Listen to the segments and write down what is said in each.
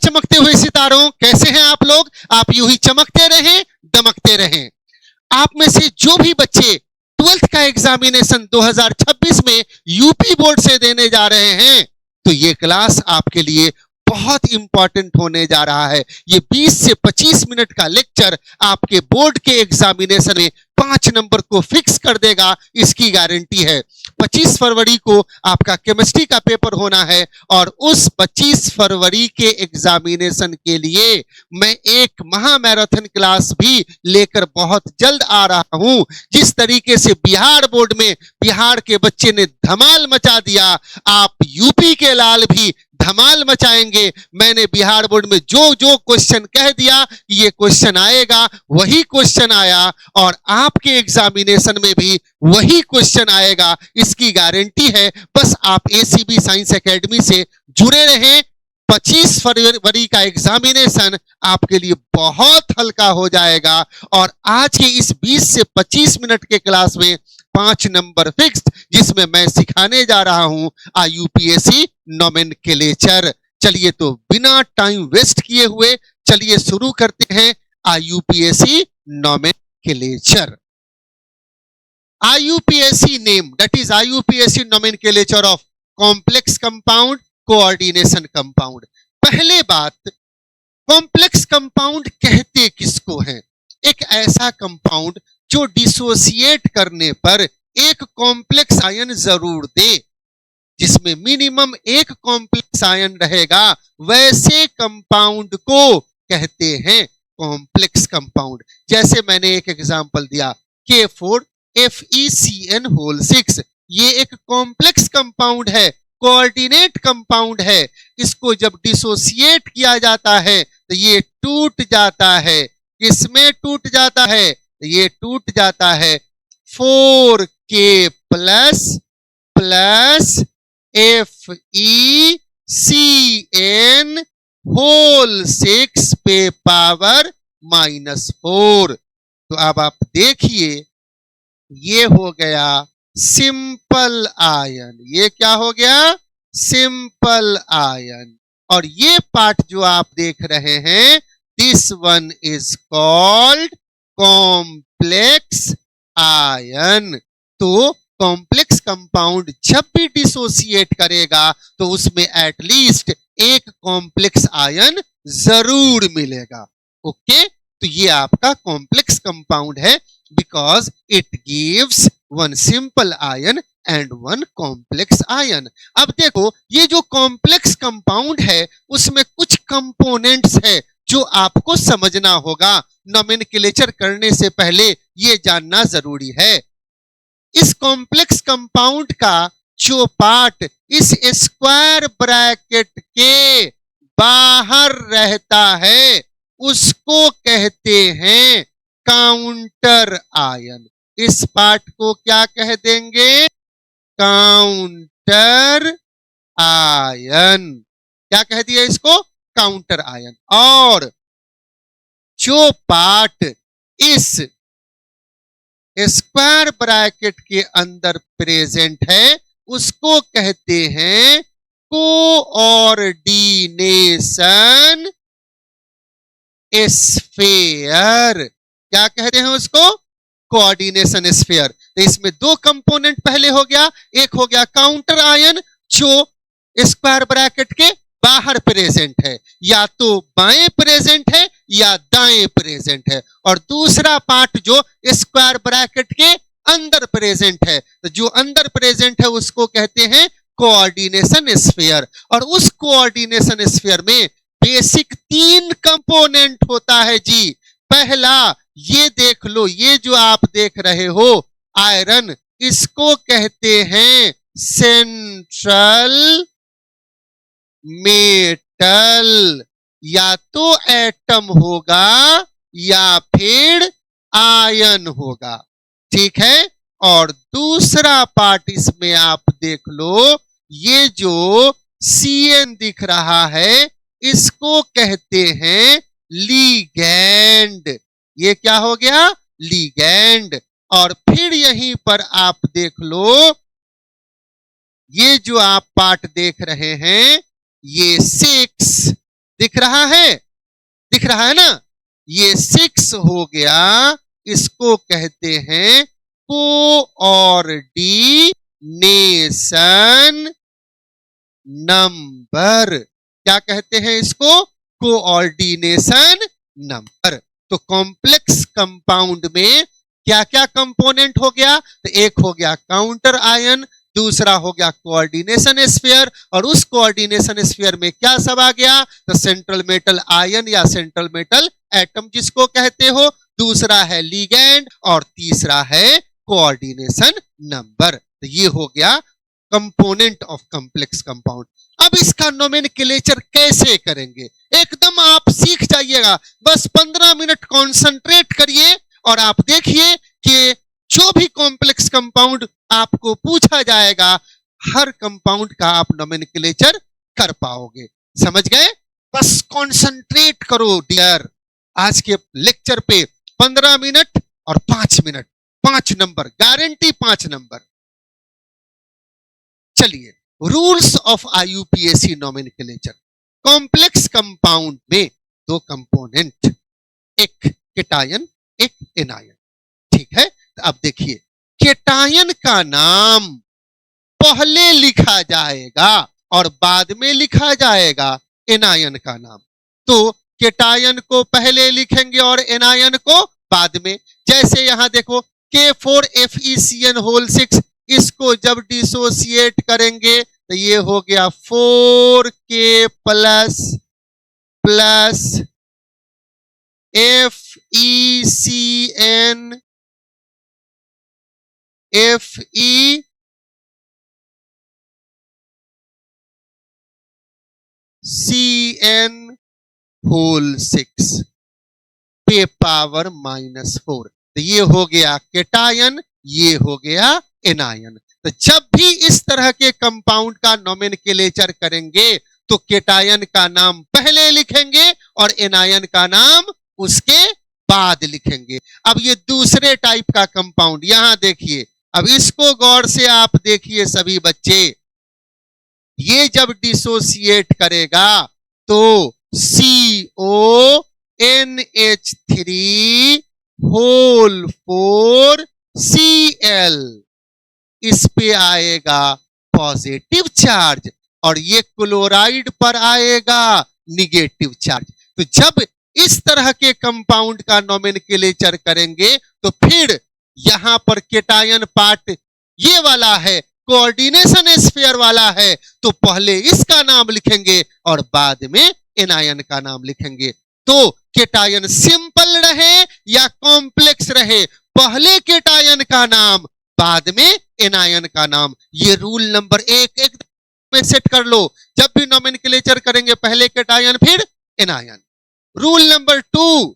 चमकते हुए सितारों, कैसे हैं आप लोग? आप यूं ही चमकते रहें, दमकते रहें। आप में से जो भी बच्चे 12th का एग्जामिनेशन 2026 में यूपी बोर्ड से देने जा रहे हैं, तो ये क्लास आपके लिए बहुत इंपॉर्टेंट होने जा रहा है। ये 20 से 25 मिनट का लेक्चर आपके बोर्ड के एग्जामिनेशन में 5 नंबर को फिक्स कर देगा, इसकी गारंटी है। 25 फरवरी को आपका केमिस्ट्री का पेपर होना है और उस 25 फरवरी के एग्जामिनेशन के लिए मैं एक महामैराथन क्लास भी लेकर बहुत जल्द आ रहा हूं। जिस तरीके से बिहार बोर्ड में बिहार के बच्चे ने धमाल मचा दिया, आप यूपी के लाल भी धमाल मचाएंगे। मैंने बिहार बोर्ड में जो जो क्वेश्चन कह दिया ये क्वेश्चन आएगा, वही क्वेश्चन आया और आपके एग्जामिनेशन में भी वही क्वेश्चन आएगा, इसकी गारंटी है। बस आप एसीबी साइंस एकेडमी से जुड़े रहें। 25 फरवरी का एग्जामिनेशन आपके लिए बहुत हल्का हो जाएगा और आज के इस 20 से 25 मिनट के क्लास में 5 नंबर फिक्स्ड, जिसमें मैं सिखाने जा रहा हूं आईयूपीएससी नोमेनक्लेचर। चलिए तो बिना टाइम वेस्ट किए हुए चलिए शुरू करते हैं आईयूपीएससी nomenclature. आईयूपीएससी name, that is आईयूपीएससी nomenclature of complex compound, coordination compound. पहले बात, कॉम्प्लेक्स कंपाउंड कहते किसको हैं? एक ऐसा कंपाउंड जो डिसोसिएट करने पर एक कॉम्प्लेक्स आयन जरूर दे, जिसमें मिनिमम एक कॉम्प्लेक्स आयन रहेगा, वैसे कंपाउंड को कहते हैं कॉम्प्लेक्स कंपाउंड। जैसे मैंने एक एग्जांपल दिया K4FeCN6, ये एक कॉम्प्लेक्स कंपाउंड है, कोऑर्डिनेट कंपाउंड है। इसको जब डिसोसिएट किया जाता है तो ये टूट जाता है। किसमें टूट जाता है? ये टूट जाता है 4K प्लस FeCN होल 6 पे पावर -4। तो अब आप देखिए, ये हो गया सिंपल आयन। ये क्या हो गया? Simple ion. और ये पार्ट जो आप देख रहे हैं, this one is called complex ion. तो कॉम्प्लेक्स कंपाउंड जब भी डिसोसिएट करेगा तो उसमें एटलीस्ट एक कॉम्प्लेक्स आयन जरूर मिलेगा। ओके, तो ये आपका कॉम्प्लेक्स कंपाउंड है because it gives one simple ion and one complex ion. अब देखो, ये जो कॉम्प्लेक्स कंपाउंड है उसमें कुछ कंपोनेंट्स है जो आपको समझना होगा। नोमेनक्लेचर करने से पहले ये जानना जरूरी है। इस कॉम्प्लेक्स कंपाउंड का जो पार्ट इस स्क्वायर ब्रैकेट के बाहर रहता है उसको कहते हैं काउंटर आयन। इस पार्ट को क्या कह देंगे? Counter ion. क्या कह दिया इसको? Counter ion. और जो पार्ट इस स्क्वायर ब्रैकेट के अंदर प्रेजेंट है उसको कहते हैं कोऑर्डिनेशन स्फीयर। क्या कहते हैं उसको? Coordination sphere. तो इसमें दो कंपोनेंट पहले हो गया, एक हो गया काउंटर आयन जो स्क्वायर ब्रैकेट के बाहर प्रेजेंट है, या तो बाएं प्रेजेंट है या दाएं प्रेजेंट है, और दूसरा पार्ट जो स्क्वायर ब्रैकेट के अंदर प्रेजेंट है, तो जो अंदर प्रेजेंट है उसको कहते हैं कोऑर्डिनेशन स्फीयर। और उस कोऑर्डिनेशन स्फीयर में बेसिक 3 कंपोनेंट होता है जी। पहला, ये देख लो, ये जो आप देख रहे हो आयरन, इसको कहते हैं सेंट्रल मेटल। या तो एटम होगा या फिर आयन होगा, ठीक है। और दूसरा पार्ट इसमें आप देख लो, ये जो CN दिख रहा है इसको कहते हैं लिगैंड। ये क्या हो गया? लिगैंड। और फिर यहीं पर आप देख लो, ये जो आप पार्ट देख रहे हैं ये 6 दिख दिख रहा है? दिख रहा है ना? ये 6 हो गया, इसको कहते हैं कोऑर्डिनेशन नंबर। क्या कहते हैं इसको? Coordination number. तो कॉम्प्लेक्स कंपाउंड में क्या क्या कंपोनेंट हो गया? तो एक हो गया काउंटर आयन, दूसरा हो गया कोऑर्डिनेशन स्फीयर, और उस कोऑर्डिनेशन स्फीयर में क्या सब आ गया? तो सेंट्रल मेटल आयन या सेंट्रल मेटल एटम जिसको कहते हो, दूसरा है लिगैंड, और तीसरा है कोऑर्डिनेशन नंबर। तो ये हो गया कंपोनेंट ऑफ कॉम्प्लेक्स कंपाउंड। अब इसका नोमेनक्लेचर कैसे करेंगे? एकदम आप सीख जाइएगा, बस 15 मिनट कंसंट्रेट करिए और आप देखिए कि जो भी कॉम्प्लेक्स कंपाउंड आपको पूछा जाएगा, हर कंपाउंड का आप नोमेनक्लेचर कर पाओगे। समझ गए? बस कंसंट्रेट करो डियर। आज के लेक्चर पे 15 मिनट और 5 मिनट, 5 नंबर गारंटी, 5 नंबर। चलिए, rules of IUPAC nomenclature. Complex compound में 2 कंपोनेंट, एक केटायन, एक एनायन। ठीक है? तो अब देखिए, केटायन का नाम पहले लिखा जाएगा और बाद में लिखा जाएगा एनायन का नाम। तो केटायन को पहले लिखेंगे और एनायन को बाद में। जैसे यहां देखो K4FeCN6, इसको जब डिसोसिएट करेंगे तो ये हो गया 4K प्लस FeCN6 पे पावर -4। तो ये हो गया केटायन, ये हो गया एनायन। तो जब भी इस तरह के कंपाउंड का नोमेनक्लेचर करेंगे तो केटायन का नाम पहले लिखेंगे और एनायन का नाम उसके बाद लिखेंगे। अब ये दूसरे टाइप का कंपाउंड, यहां देखिए, अब इसको गौर से आप देखिए सभी बच्चे। ये जब डिसोसिएट करेगा तो CONH3 4Cl, इस पे आएगा पॉजिटिव चार्ज और ये क्लोराइड पर आएगा निगेटिव चार्ज। तो जब इस तरह के कंपाउंड का नोमेनक्लेचर करेंगे तो फिर यहां पर केटायन पार्ट ये वाला है, कोऑर्डिनेशन स्फीयर वाला है, तो पहले इसका नाम लिखेंगे और बाद में एनायन का नाम लिखेंगे। तो केटायन सिंपल रहे या कॉम्प्लेक्स रहे, पहले केटायन का नाम बाद में एनायन का नाम। ये रूल नंबर 1 में सेट कर लो। जब भी नोमेनक्लेचर करेंगे पहले केटायन फिर anion. Rule number 2,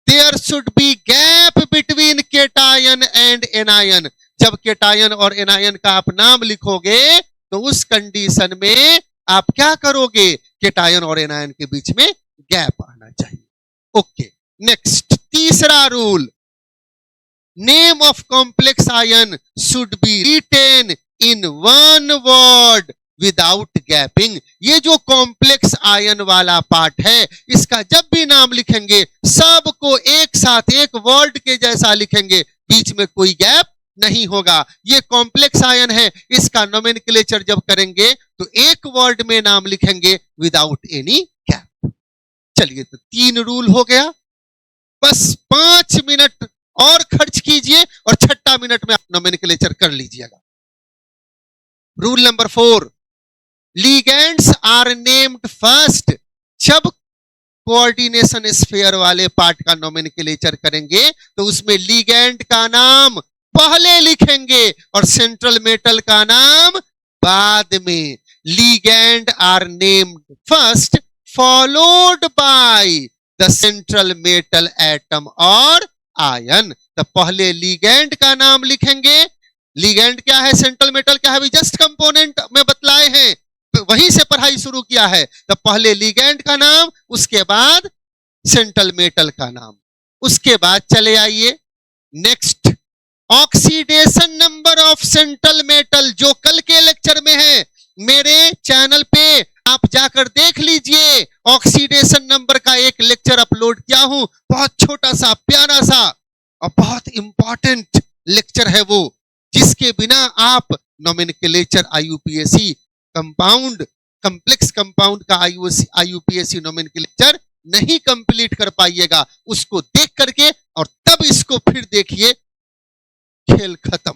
there should be gap between cation and anion. जब केटायन और एनायन का आप नाम लिखोगे तो उस कंडीशन में आप क्या करोगे? केटायन और एनायन के बीच में गैप आना चाहिए। ओके, नेक्स्ट, तीसरा rule, name of complex ion should be written in one word without gapping. ये जो कॉम्प्लेक्स आयन वाला पार्ट है, इसका जब भी नाम लिखेंगे सबको एक साथ एक वर्ड के जैसा लिखेंगे, बीच में कोई गैप नहीं होगा। ये कॉम्प्लेक्स आयन है, इसका नोमेनक्लेचर जब करेंगे तो एक वर्ड में नाम लिखेंगे विदाउट एनी गैप। चलिए, तो 3 रूल हो गया। बस 5 मिनट और खर्च कीजिए और 6 मिनट में आप नोमेनक्लेचर कर लीजिएगा। Rule number 4, ligands are named first. जब कोऑर्डिनेशन स्फीयर वाले पार्ट का नोमेनक्लेचर करेंगे तो उसमें लिगेंड का नाम पहले लिखेंगे और सेंट्रल मेटल का नाम बाद में। Ligand are named first followed by the central metal atom और आयन। तो पहले लिगेंड का नाम लिखेंगे। लिगेंड क्या है, सेंट्रल मेटल क्या है, अभी जस्ट कंपोनेंट में बतलाए हैं, तो वहीं से पढ़ाई शुरू किया है। तो पहले लिगेंड का नाम, उसके बाद सेंट्रल मेटल का नाम, उसके बाद चले आइए next, oxidation number of central metal, जो कल के लेक्चर में है। मेरे चैनल पे आप जाकर देख लीजिए, ऑक्सीडेशन नंबर का एक लेक्चर अपलोड किया हूं, बहुत छोटा सा प्यारा सा और बहुत इंपॉर्टेंट लेक्चर है वो, जिसके बिना आप nomenclature IUPAC compound complex compound का आईयूपीएसी नोमेनक्लेचर नहीं कंप्लीट कर पाइएगा। उसको देख करके और तब इसको फिर देखिए, खेल खत्म।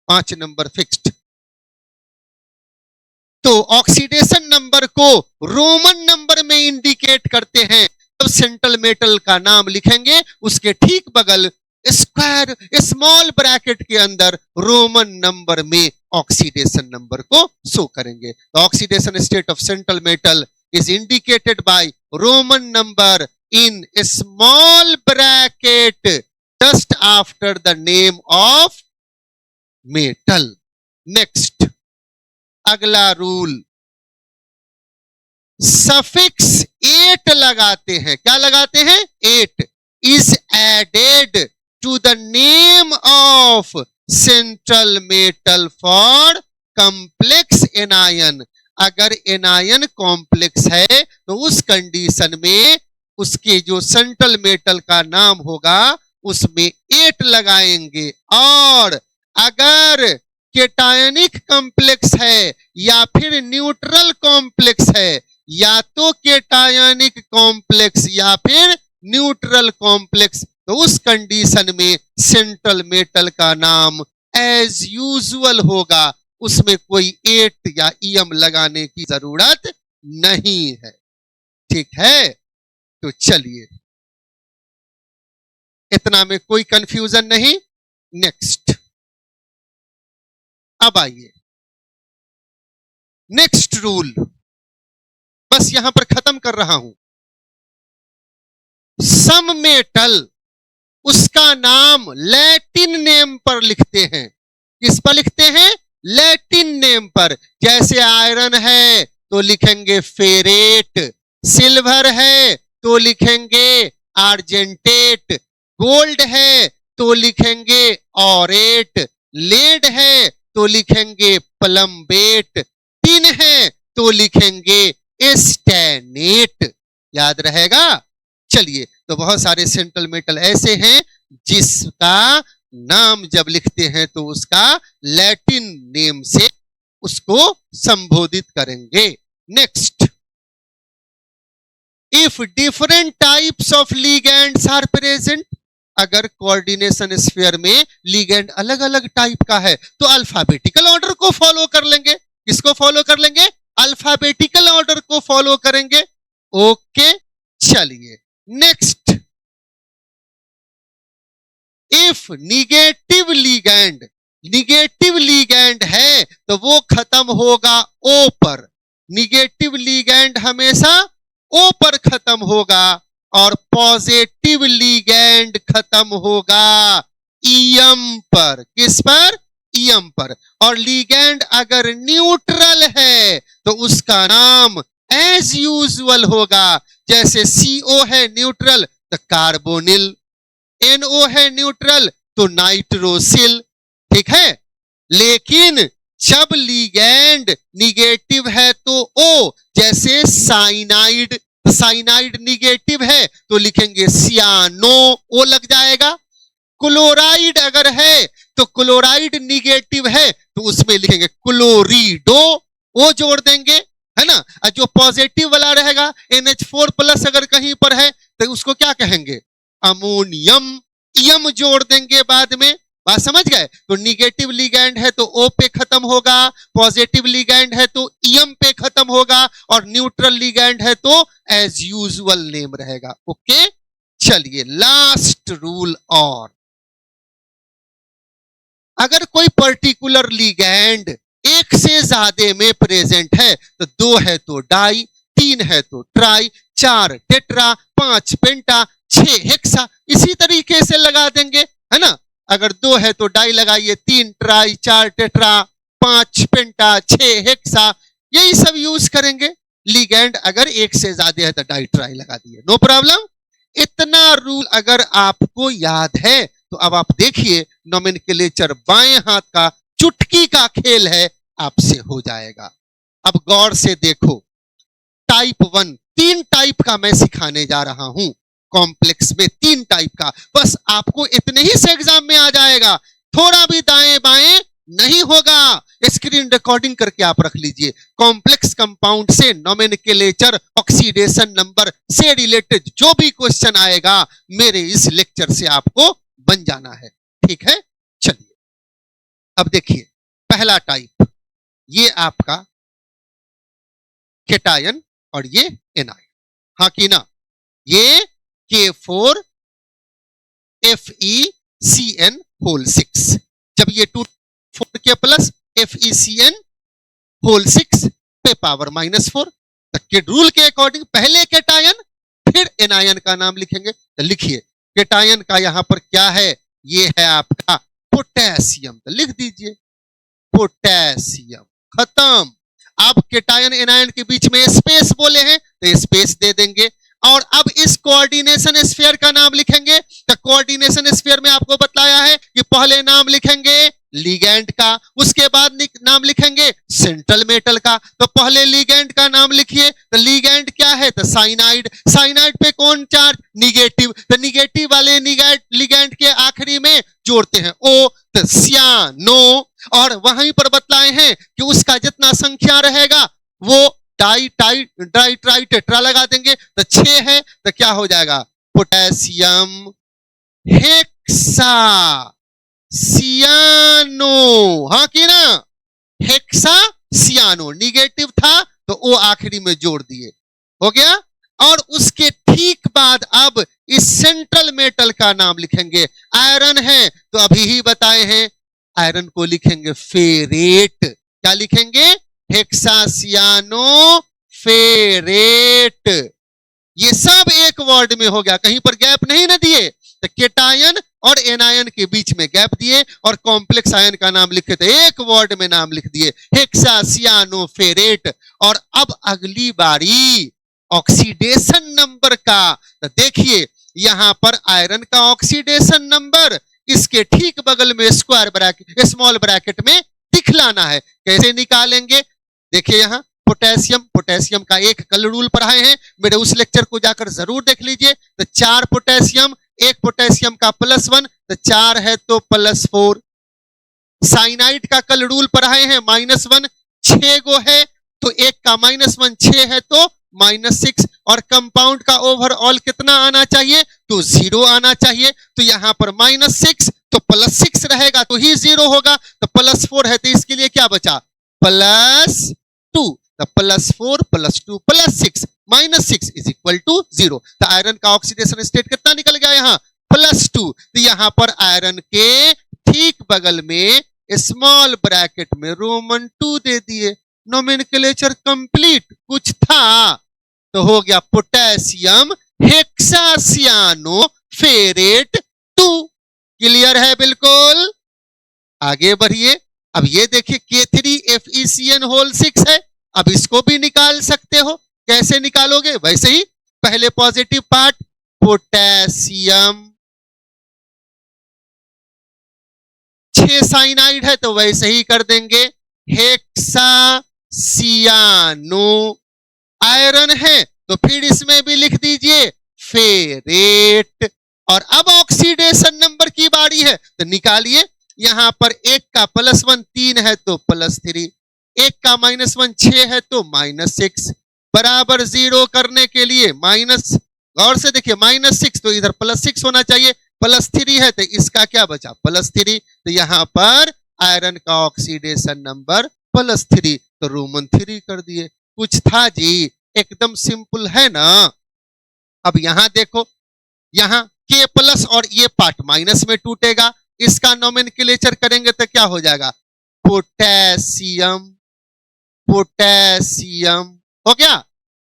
5 नंबर फिक्स्ड। तो ऑक्सीडेशन नंबर को रोमन नंबर में इंडिकेट करते हैं। जब सेंट्रल मेटल का नाम लिखेंगे उसके ठीक बगल स्क्वायर स्मॉल ब्रैकेट के अंदर रोमन नंबर में ऑक्सीडेशन नंबर को शो करेंगे। तो oxidation state of central metal is indicated by Roman number in small bracket just after the name of metal. Next, अगला रूल, सफिक्स 8 लगाते हैं। क्या लगाते हैं? 8 is added to the name of central metal for complex anion. अगर anion complex है तो उस कंडीशन में उसके जो सेंट्रल मेटल का नाम होगा उसमें 8 लगाएंगे। और अगर केटायनिक कॉम्प्लेक्स है या फिर न्यूट्रल कॉम्प्लेक्स है, या तो केटायनिक कॉम्प्लेक्स या फिर न्यूट्रल कॉम्प्लेक्स, तो उस कंडीशन में सेंट्रल मेटल का नाम एज यूजुअल होगा, उसमें कोई 8 या ईएम लगाने की जरूरत नहीं है। ठीक है, तो चलिए, इतना में कोई कंफ्यूजन नहीं। नेक्स्ट, अब आइए नेक्स्ट रूल, बस यहां पर खत्म कर रहा हूं। सम मेटल उसका नाम लैटिन नेम पर लिखते हैं। किस पर लिखते हैं? लैटिन नेम पर। जैसे आयरन है तो लिखेंगे फेरेट, सिल्वर है तो लिखेंगे आर्जेंटेट, गोल्ड है तो लिखेंगे ऑरेट, लेड है तो लिखेंगे प्लम्बेट, टिन है तो लिखेंगे स्टैनेट। याद रहेगा? चलिए, तो बहुत सारे सेंट्रल मेटल ऐसे हैं जिसका नाम जब लिखते हैं तो उसका लैटिन नेम से उसको संबोधित करेंगे। Next, if different types of ligands are present, अगर कोऑर्डिनेशन स्फीयर में लिगैंड अलग अलग टाइप का है तो अल्फाबेटिकल ऑर्डर को फॉलो कर लेंगे। किसको फॉलो कर लेंगे? अल्फाबेटिकल ऑर्डर को फॉलो करेंगे। ओके, चलिए नेक्स्ट, इफ निगेटिव लिगैंड है तो वो खत्म होगा ओ पर। निगेटिव लिगैंड हमेशा ओ पर खत्म होगा और पॉजिटिव लिगैंड खत्म होगा ईएम पर। किस पर? ईएम पर। और लिगैंड अगर न्यूट्रल है तो उसका नाम एज यूजुअल होगा। जैसे CO है न्यूट्रल तो कार्बोनिल, NO है न्यूट्रल तो नाइट्रोसिल। ठीक है, लेकिन जब लिगैंड निगेटिव है तो O, जैसे साइनाइड, साइनाइड निगेटिव है तो लिखेंगे सियानो, O लग जाएगा। क्लोराइड अगर है तो क्लोराइड निगेटिव है तो उसमें लिखेंगे क्लोरीडो, O जोड़ देंगे, है ना। और जो पॉजिटिव वाला रहेगा NH4+ अगर कहीं पर है तो उसको क्या कहेंगे? अमोनियम, ईएम जोड़ देंगे बाद में। बात समझ गए? तो निगेटिव लिगैंड है तो O पे खत्म होगा, पॉजिटिव लिगैंड है तो ईएम पे खत्म होगा, और न्यूट्रल लिगैंड है तो एज यूजुअल नेम रहेगा। ओके, चलिए लास्ट रूल। और अगर कोई पर्टिकुलर लिगैंड एक से ज्यादा में प्रेजेंट है तो 2 है तो डाई, 3 है तो ट्राई, 4 टेट्रा, 5 पेंटा, 6 हेक्सा, इसी तरीके से लगा देंगे, है ना। अगर 2 है तो डाई लगाइए, 3 ट्राई, 4 टेट्रा, 5 पेंटा, 6 हेक्सा, यही सब यूज करेंगे। लिगैंड अगर एक से ज्यादा है तो डाई ट्राई लगा दिए, नो प्रॉब्लम। इतना रूल अगर आपको याद है तो अब आप देखिए नोमेनक्लेचर बाएं हाथ का चुटकी का खेल है, आपसे हो जाएगा। अब गौर से देखो, टाइप 1, 3 टाइप का मैं सिखाने जा रहा हूं कॉम्प्लेक्स में, 3 टाइप का। बस आपको इतने ही से एग्जाम में आ जाएगा, थोड़ा भी दाएं बाएं नहीं होगा। स्क्रीन रिकॉर्डिंग करके आप रख लीजिए। कॉम्प्लेक्स कंपाउंड से नोमेनक्लेचर, ऑक्सीडेशन नंबर से रिलेटेड जो भी क्वेश्चन आएगा मेरे इस लेक्चर से आपको बन जाना है, ठीक है। चलिए अब देखिए, पहला टाइप, ये आपका केटायन और ये एनायन, हाँ कि ना, ये K4 FeCN होल 6। जब ये 2 4K प्लस FeCN होल 6 पे पावर -4, तक के रूल के अकॉर्डिंग पहले केटायन फिर एनायन का नाम लिखेंगे। तो लिखिए, केटायन का यहां पर क्या है, ये है आपका पोटेशियम, तो लिख दीजिए पोटेशियम, खत्म। आप केटायन एनायन के बीच में स्पेस बोले हैं तो स्पेस दे देंगे। और अब इस कोऑर्डिनेशन स्फीयर का नाम लिखेंगे। तो कोऑर्डिनेशन स्फीयर में आपको बताया है कि पहले नाम लिखेंगे लिगैंड का, उसके बाद नाम लिखेंगे सेंट्रल मेटल का। तो पहले लिगैंड का नाम लिखिए, तो लिगैंड क्या है, तो साइनाइड। साइनाइड पे कौन चार्ज, निगेटिव, तो निगेटिव वाले लिगैंड के आखिरी में जोड़ते हैं O, तो सियानो। और वहीं पर बतलाए हैं कि उसका जितना संख्या रहेगा वो डाई ट्राई टेट्रा लगा देंगे, तो 6 है, तो क्या हो जाएगा, पोटेशियम हेक्सा सियानो, हाँ कि ना, हेक्सा सियानो। निगेटिव था तो ओ आखिरी में जोड़ दिए, हो गया। और उसके ठीक बाद अब इस सेंट्रल मेटल का नाम लिखेंगे। आयरन है तो अभी ही बताए हैं, आयरन को लिखेंगे फेरेट। क्या लिखेंगे, हेक्सासियानो फेरेट। ये सब एक वर्ड में हो गया, कहीं पर गैप नहीं ना दिए। तो केटायन और एनायन के बीच में गैप दिए और कॉम्प्लेक्स आयन का नाम लिखे थे, एक वर्ड में नाम लिख दिए हेक्सासियानो फेरेट। और अब अगली बारी ऑक्सीडेशन नंबर का। तो देखिए यहां पर आयरन का ऑक्सीडेशन नंबर इसके ठीक बगल में स्क्वायर ब्रैकेट, स्मॉल ब्रैकेट में दिखलाना है। कैसे निकालेंगे, देखिए यहां पोटेशियम, पोटेशियम का एक कल रूल पढ़ाए हैं, मेरे उस लेक्चर को जाकर जरूर देख लीजिए। तो 4 पोटेशियम, एक पोटेशियम का +1, तो 4 है तो +4। साइनाइड का कल रूल पढ़ाए हैं, -1, 6 गो है तो एक का -1, 6 है तो -6। और कंपाउंड का ओवरऑल कितना आना चाहिए, तो 0 आना चाहिए। तो यहां पर -6 तो +6 रहेगा तो ही 0 होगा, तो +4 है तो इसके लिए क्या बचा, +2। तो +4 +2 +6 -6 इज इक्वल टू 0। तो आयरन का ऑक्सीडेशन स्टेट कितना निकल गया यहाँ, +2। तो यहां पर आयरन के ठीक बगल में स्मॉल ब्रैकेट में रोमन 2 दे दिए। नोमेनक्लेचर कंप्लीट, कुछ था तो हो गया पोटेशियम हेक्सासियानो फेरेट 2। क्लियर है बिल्कुल, आगे बढ़िए। अब ये देखिए K3 FeCN होल 6 है, अब इसको भी निकाल सकते हो। कैसे निकालोगे, वैसे ही पहले पॉजिटिव पार्ट पोटेशियम, 6 साइनाइड है तो वैसे ही कर देंगे हेक्सासियानो। आयरन है तो फिर इसमें भी लिख दीजिए फेरेट। और अब ऑक्सीडेशन नंबर की बारी है तो निकालिए। यहां पर एक का +1 3 है तो +3, एक का -1 6 है तो -6, बराबर 0 करने के लिए माइनस, गौर से देखिए -6 तो इधर +6 होना चाहिए, +3 है तो इसका क्या बचा, +3। तो यहां पर आयरन का ऑक्सीडेशन नंबर +3 तो रोमन 3 कर दिए। कुछ था जी, एकदम सिंपल है ना। अब यहां देखो, यहां K+ और ये पार्ट माइनस में टूटेगा, इसका नोमेनक्लेचर करेंगे तो क्या हो जाएगा, पोटेशियम, पोटेशियम हो गया।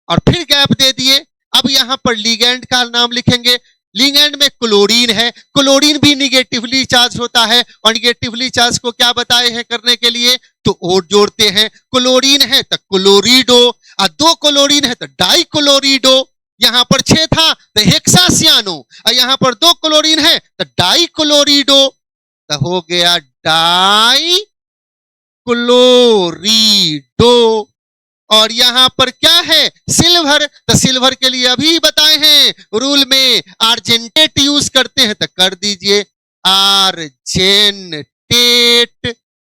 और फिर गैप दे दिए। अब यहां पर लिगैंड का नाम लिखेंगे। लिगैंड में क्लोरीन है, क्लोरीन भी निगेटिवली चार्ज होता है और निगेटिवली चार्ज को क्या बताए हैं करने के लिए, तो O जोड़ते हैं। क्लोरीन है तो क्लोरीडो, और 2 क्लोरीन है तो डाइक्लोरीडो। यहां पर 6 था तो हेक्सासियानो, और यहां पर 2 क्लोरीन है तो डाइक्लोरीडो, तो हो गया डाइक्लोरीडो। और यहां पर क्या है, सिल्वर। तो सिल्वर के लिए अभी बताए हैं रूल में आर्जेंटेट यूज करते हैं, तो कर दीजिए आर्जेंटेट।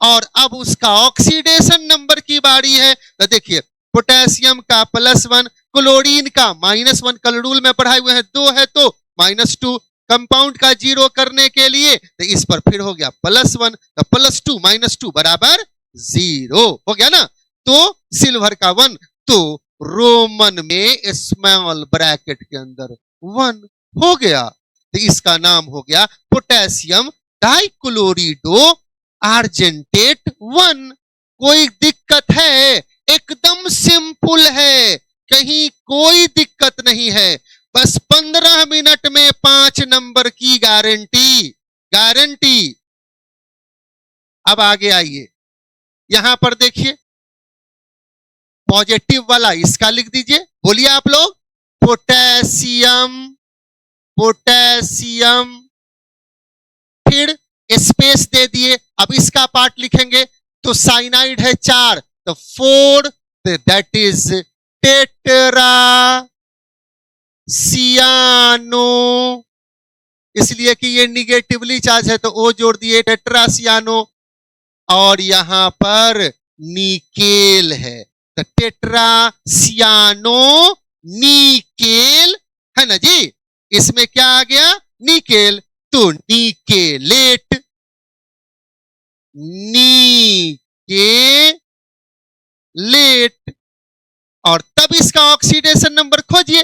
और अब उसका ऑक्सीडेशन नंबर की बारी है। तो देखिए पोटेशियम का +1, क्लोरीन का -1, कल रूल में पढ़ाए हुए हैं, 2 है तो -2, कंपाउंड का 0 करने के लिए तो इस पर फिर हो गया +1, तो +2 -2 बराबर 0 हो गया ना। तो सिल्वर का 1, तो रोमन में स्मॉल ब्रैकेट के अंदर 1 हो गया। तो इसका नाम हो गया पोटेशियम डाइक्लोरिडो आर्जेंटेट 1। कोई दिक्कत है? एकदम सिंपल है, कहीं कोई दिक्कत नहीं है। बस 15 मिनट में 5 नंबर की गारंटी, गारंटी। अब आगे आइए, यहां पर देखिए पॉजिटिव वाला इसका लिख दीजिए, बोलिए आप लोग। पोटेशियम, पोटेशियम, फिर स्पेस दे दिए। अब इसका पार्ट लिखेंगे तो साइनाइड है 4, तो 4, दैट इज टेट्रा सियानो, इसलिए कि ये निगेटिवली चार्ज है तो ओ जोड़ दिए, टेट्रा सियानो। और यहां पर निकेल है, तो टेट्रा सियानो निकेल है ना जी। इसमें क्या आ गया? निकेल, तो निकेलेट, निकेलेट। और तब इसका ऑक्सीडेशन नंबर खोजिए,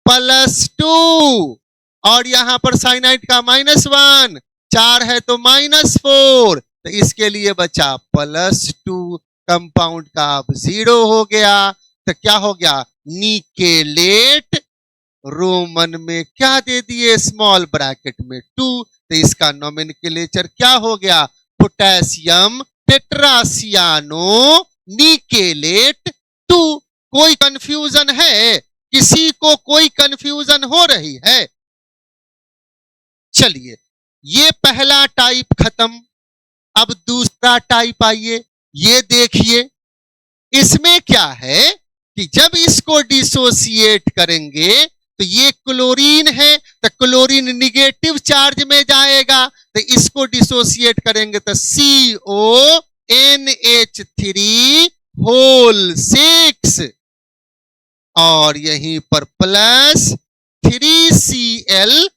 +2। और यहां पर साइनाइड का -1, 4 है तो -4, तो इसके लिए बचा +2, कंपाउंड का अब 0 हो गया। तो क्या हो गया? निकेलेट, रोमन में क्या दे दिए? स्मॉल ब्रैकेट में 2। तो इसका नोमेनक्लेचर क्या हो गया? पोटेशियम टेट्रासियानो निकेलेट 2। कोई कंफ्यूजन है? किसी को कोई कंफ्यूजन हो रही है? चलिए, ये पहला टाइप खत्म। अब दूसरा टाइप आइए, ये देखिए। इसमें क्या है कि जब इसको डिसोसिएट करेंगे तो ये क्लोरीन है, तो क्लोरीन निगेटिव चार्ज में जाएगा, तो इसको डिसोसिएट करेंगे तो CONH3 और यहीं पर +3Cl-,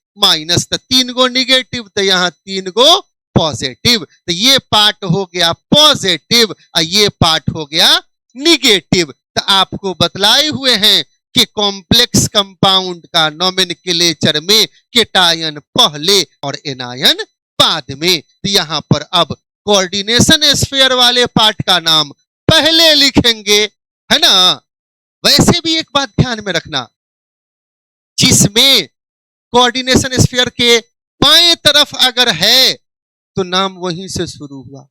तो 3 गो निगेटिव, तो यहां 3 गो पॉजिटिव। तो ये पार्ट हो गया पॉजिटिव और ये पार्ट हो गया निगेटिव। तो आपको बतलाए हुए हैं कि कॉम्प्लेक्स कंपाउंड का नोमेनक्लेचर में केटायन पहले और एनायन बाद में। तो यहां पर अब कोऑर्डिनेशन स्फीयर वाले पार्ट का नाम पहले लिखेंगे, है ना। वैसे भी एक बात ध्यान में रखना, जिसमें कोऑर्डिनेशन स्फीयर के बाएं तरफ अगर है तो नाम वहीं से शुरू हुआ।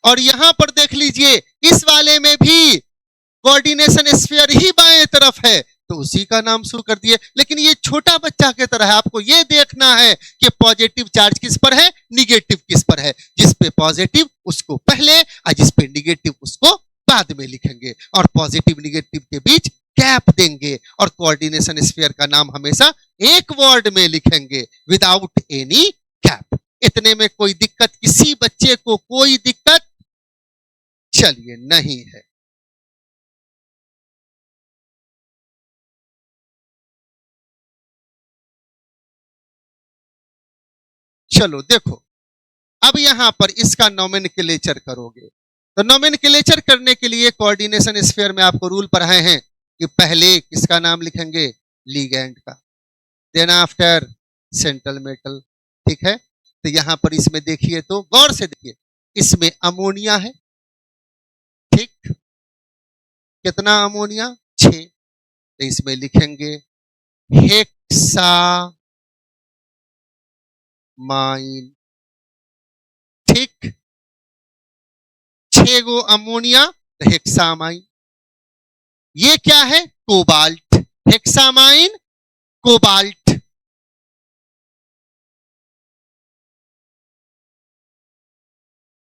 और यहां पर देख लीजिए, इस वाले में भी कोऑर्डिनेशन स्फीयर ही बाएं तरफ है, तो उसी का नाम शुरू कर दिए। लेकिन ये छोटा बच्चा की तरह है, आपको ये देखना है कि पॉजिटिव चार्ज किस पर है, निगेटिव किस पर है। जिस पे पॉजिटिव उसको पहले और जिस पे निगेटिव उसको बाद में लिखेंगे, और पॉजिटिव निगेटिव के बीच गैप देंगे। और कोऑर्डिनेशन स्फीयर का नाम हमेशा एक वर्ड में लिखेंगे, विदाउट एनी गैप। इतने में कोई दिक्कत, किसी बच्चे को कोई दिक्कत? चलिए, नहीं है। चलो देखो, अब यहां पर इसका नोमेनक्लेचर करोगे, तो नोमेनक्लेचर करने के लिए कोऑर्डिनेशन स्फीयर में आपको रूल पढ़ाए हैं कि पहले किसका नाम लिखेंगे, लिगेंड का, देन आफ्टर सेंट्रल मेटल, ठीक है। तो यहां पर इसमें देखिए, तो गौर से देखिए, इसमें अमोनिया है, ठीक। कितना अमोनिया? 6। तो इसमें लिखेंगे हेक्सामाइन, ठीक। 6 गो अमोनिया, तो हेक्सामाइन। ये क्या है? Cobalt, hexamine cobalt.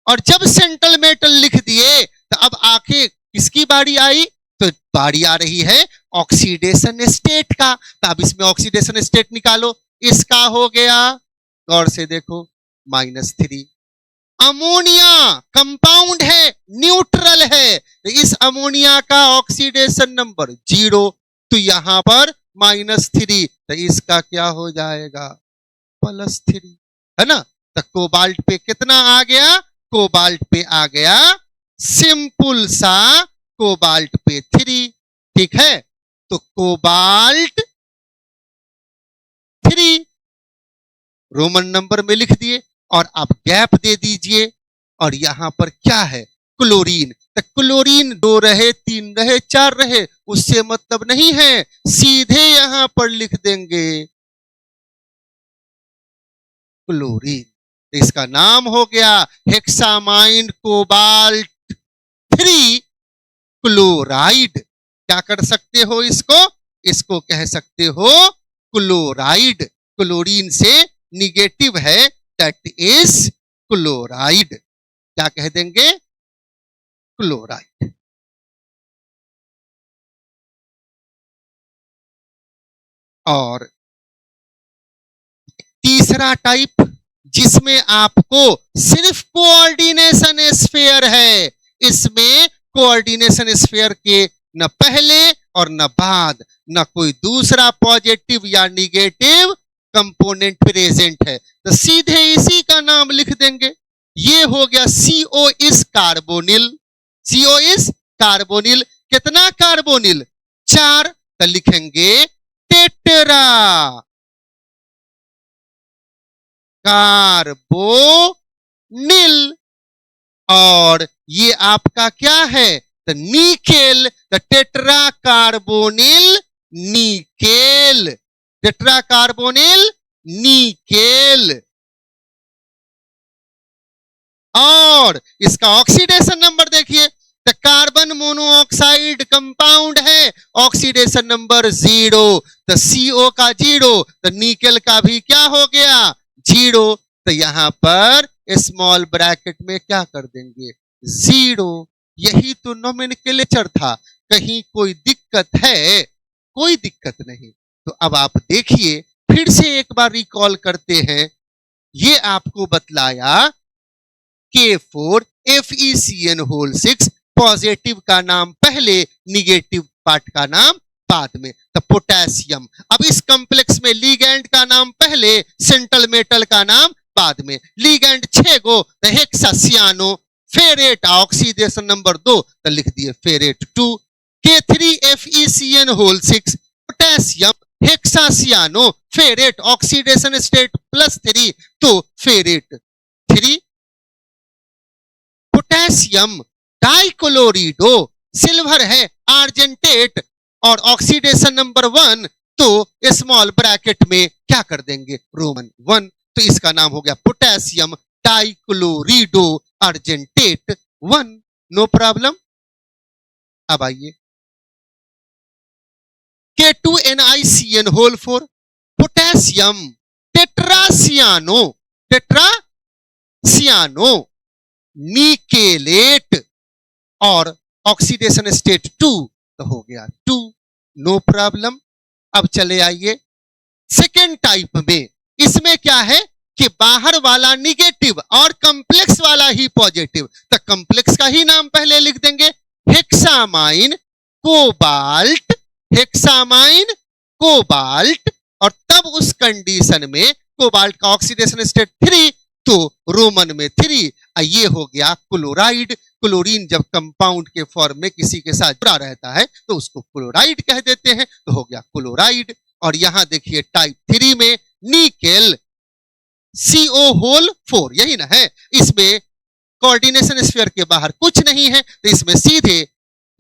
और जब सेंट्रल मेटल लिख दिए, तो अब आखिर किसकी बारी आई? तो बारी आ रही है ऑक्सीडेशन स्टेट का। तो अब इसमें ऑक्सीडेशन स्टेट निकालो। इसका हो गया, गौर से देखो, -3। अमोनिया कंपाउंड है, न्यूट्रल है, तो इस अमोनिया का ऑक्सीडेशन नंबर 0, तो यहां पर -3, तो इसका क्या हो जाएगा, +3, है ना। तो कोबाल्ट पे कितना आ गया, कोबाल्ट पे आ गया सिंपल सा कोबाल्ट पे 3, ठीक है। तो कोबाल्ट 3 रोमन नंबर में लिख दिए और आप गैप दे दीजिए, और यहां पर क्या है, क्लोरीन। तो क्लोरीन 2 रहे, 3 रहे, 4 रहे, उससे मतलब नहीं है, सीधे यहां पर लिख देंगे क्लोरीन। तो इसका नाम हो गया हेक्सामाइन कोबाल्ट 3 क्लोराइड। क्या कर सकते हो इसको, इसको कह सकते हो क्लोराइड। क्लोरीन से निगेटिव है, दैट इज क्लोराइड। क्या कह देंगे, क्लोराइड। और तीसरा टाइप जिसमें आपको सिर्फ कोऑर्डिनेशन स्फीयर है, इसमें कोऑर्डिनेशन स्फीयर के न पहले और न बाद न कोई दूसरा पॉजिटिव या निगेटिव कंपोनेंट प्रेजेंट है, तो सीधे इसी का नाम लिख देंगे। ये हो गया CO इस कार्बोनिल। CO इस कार्बोनिल, कितना कार्बोनिल, 4, तो लिखेंगे टेट्रा कार्बोनिल। और ये आपका क्या है, तो निकेल, तो tetra carbonyl nickel, tetra carbonyl nickel. और इसका ऑक्सीडेशन नंबर देखिए, तो कार्बन मोनोऑक्साइड कंपाउंड है, ऑक्सीडेशन नंबर 0, तो CO का 0, तो निकेल का भी क्या हो गया, 0, तो यहां पर स्मॉल ब्रैकेट में क्या कर देंगे, 0। यही तो नोमेनक्लेचर था, कहीं कोई दिक्कत है, कोई दिक्कत नहीं। तो अब आप देखिए, फिर से एक बार रिकॉल करते हैं। ये आपको बतलाया K4 FeCN6, पॉजिटिव का नाम पहले, निगेटिव पार्ट का नाम बाद में, तो पोटेशियम। अब इस कॉम्प्लेक्स में लीगैंड का नाम पहले, सेंट्रल मेटल का नाम बाद में। लीगैंड 6 गो, तो हेक्सासियानो, फेरेट ऑक्सीडेशन नंबर 2, तो लिख दिए ferrate 2। K3 FeCN6, potassium, hexacyano, ferrate, oxidation state +3, तो फेरेट 3। पोटेशियम डाइक्लोरिडो, सिल्वर है, आर्जेंटेट, और ऑक्सीडेशन नंबर 1, तो स्मॉल ब्रैकेट में क्या कर देंगे, रोमन 1, तो इसका नाम हो गया potassium dichlorido argentate 1। No problem. अब आइए K2NiCN4, पोटेशियम टेट्रासियानो, टेट्रासियानो निकेलेट, और ऑक्सीडेशन स्टेट 2, तो हो गया 2। No problem. अब चले आइए सेकेंड टाइप में। इसमें क्या है कि बाहर वाला निगेटिव और कॉम्प्लेक्स वाला ही पॉजिटिव, तो कॉम्प्लेक्स का ही नाम पहले लिख देंगे, हेक्सामाइन कोबाल्ट, हेक्सामाइन कोबाल्ट, और तब उस कंडीशन में कोबाल्ट का ऑक्सीडेशन स्टेट 3, तो रोमन में 3। ये हो गया क्लोराइड। क्लोरीन जब कंपाउंड के फॉर्म में किसी के साथ जुड़ा रहता है तो उसको क्लोराइड कह देते हैं, तो हो गया क्लोराइड। और यहां देखिए टाइप 3 में निकेल CO4, यही ना है, इसमें कोऑर्डिनेशन स्फीयर के बाहर कुछ नहीं है, तो इसमें सीधे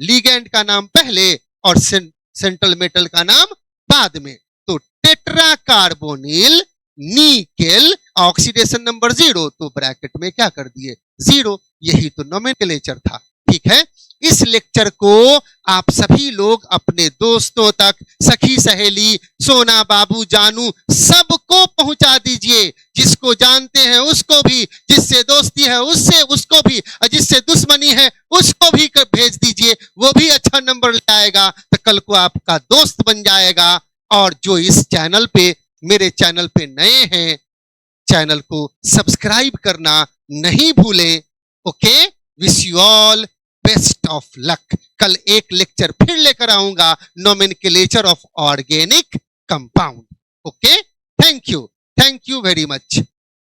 लिगैंड का नाम पहले और सेंट्रल मेटल का नाम बाद में, तो tetra carbonyl nickel, oxidation number 0, तो ब्रैकेट में क्या कर दिए, 0। यही तो नोमेनक्लेचर था, ठीक है, इस लेक्चर को आप सभी लोग अपने दोस्तों तक, सखी सहेली, सोना बाबू जानू, सबको पहुंचा दीजिए। जिसको जानते हैं उसको भी, जिससे दोस्ती है उससे उसको भी, और जिससे दुश्मनी है उसको भी भेज दीजिए। वो भी अच्छा नंबर ले आएगा तो कल को आपका दोस्त बन जाएगा। और जो इस चैनल पे, मेरे चैनल पे नए हैं, चैनल को सब्सक्राइब करना नहीं भूलें। Okay, wish you all best of luck. कल एक लेक्चर फिर लेकर आऊंगा, nomenclature of organic compound. Okay, thank you very much.